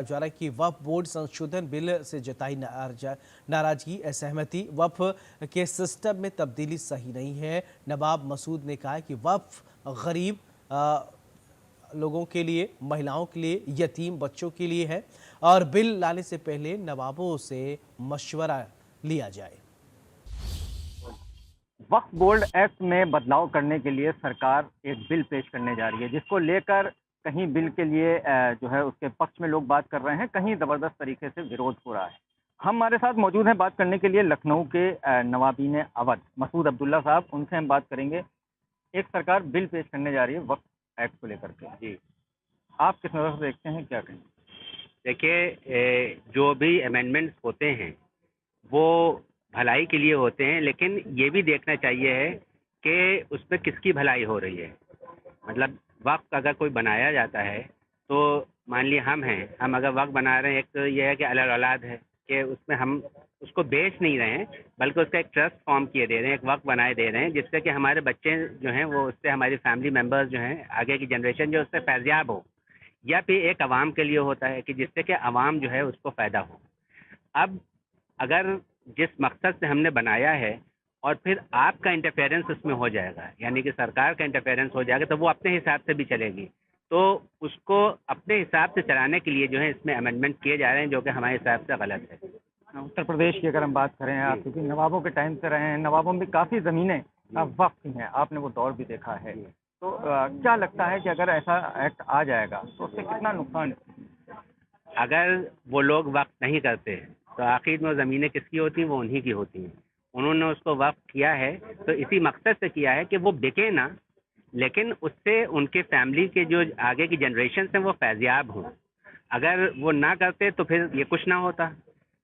जा रहा है कि वक्फ बोर्ड संशोधन बिल से जताई नाराजगी, असहमति। वक्फ के सिस्टम में तब्दीली सही नहीं है। नवाब मसूद ने कहा कि वक्फ गरीब लोगों के लिए, महिलाओं के लिए, यतीम बच्चों के लिए है और बिल लाने से पहले नवाबों से मशवरा लिया जाए। वक्फ बोर्ड एक्ट में बदलाव करने के लिए सरकार एक बिल पेश करने जा रही है, जिसको लेकर कहीं बिल के लिए जो है उसके पक्ष में लोग बात कर रहे हैं, कहीं जबरदस्त तरीके से विरोध हो रहा है। हमारे साथ मौजूद हैं बात करने के लिए लखनऊ के नवाबीन अवध मसूद अब्दुल्ला साहब, उनसे हम बात करेंगे। एक सरकार बिल पेश करने जा रही है वक्फ एक्ट को लेकर के, जी आप किस नज़र से देखते हैं, क्या कहें? देखिए, जो भी अमेंडमेंट्स होते हैं वो भलाई के लिए होते हैं, लेकिन ये भी देखना चाहिए है कि उसमें किसकी भलाई हो रही है। मतलब वक्फ अगर कोई बनाया जाता है तो मान लिया हम अगर वक्फ बना रहे हैं, एक तो ये है कि अलग औलाद है कि उसमें हम उसको बेच नहीं रहे हैं, बल्कि उसका एक ट्रस्ट फॉर्म किए दे रहे हैं, एक वक्फ बनाए दे रहे हैं, जिससे कि हमारे बच्चे जो हैं वो उससे, हमारी फैमिली मेम्बर्स जो हैं, आगे की जनरेशन जो उससे फैज़याब हो, या फिर एक आवाम के लिए होता है कि जिससे कि आवाम जो है उसको फ़ायदा हो। अब अगर जिस मकसद से हमने बनाया है और फिर आपका इंटरफेरेंस उसमें हो जाएगा, यानी कि सरकार का इंटरफेरेंस हो जाएगा, तो वो अपने हिसाब से भी चलेगी, तो उसको अपने हिसाब से चलाने के लिए जो है इसमें अमेंडमेंट किए जा रहे हैं, जो कि हमारे हिसाब से गलत है। उत्तर प्रदेश की अगर हम बात करें आप, क्योंकि नवाबों के टाइम से रहे हैं, नवाबों में काफ़ी ज़मीनें वक्फ की हैं, आपने वो दौर भी देखा है, तो क्या लगता है कि अगर ऐसा एक्ट आ जाएगा तो उससे कितना नुकसान? अगर वो लोग वक्फ नहीं करते तो आखिर में वो ज़मीनें किसकी होती हैं? वो उन्हीं की होती हैं। उन्होंने उसको वक्फ किया है तो इसी मकसद से किया है कि वो बिके ना, लेकिन उससे उनके फैमिली के जो आगे की जनरेशन हैं वो फैज़याब हों। अगर वो ना करते तो फिर ये कुछ ना होता।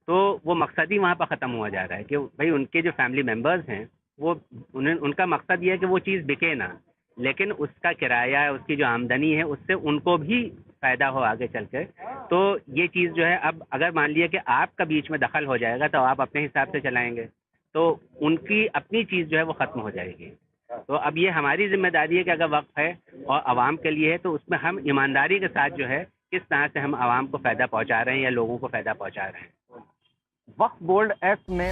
तो वो मकसद ही वहाँ पर ख़त्म हुआ जा रहा है कि भाई उनके जो फैमिली मेम्बर्स हैं वो उनका मकसद ये है कि वो चीज़ बिके ना, लेकिन उसका किराया, उसकी जो आमदनी है, उससे उनको भी फ़ायदा हो आगे चल के। तो ये चीज़ जो है, अब अगर मान लिया कि आपका बीच में दखल हो जाएगा तो आप अपने हिसाब से चलाएंगे, तो उनकी अपनी चीज़ जो है वो ख़त्म हो जाएगी। तो अब ये हमारी जिम्मेदारी है कि अगर वक्फ है और आवाम के लिए है तो उसमें हम ईमानदारी के साथ जो है किस तरह से हम आवाम को फ़ायदा पहुँचा रहे हैं या लोगों को फ़ायदा पहुँचा रहे हैं। वक्फ बोर्ड एक्ट में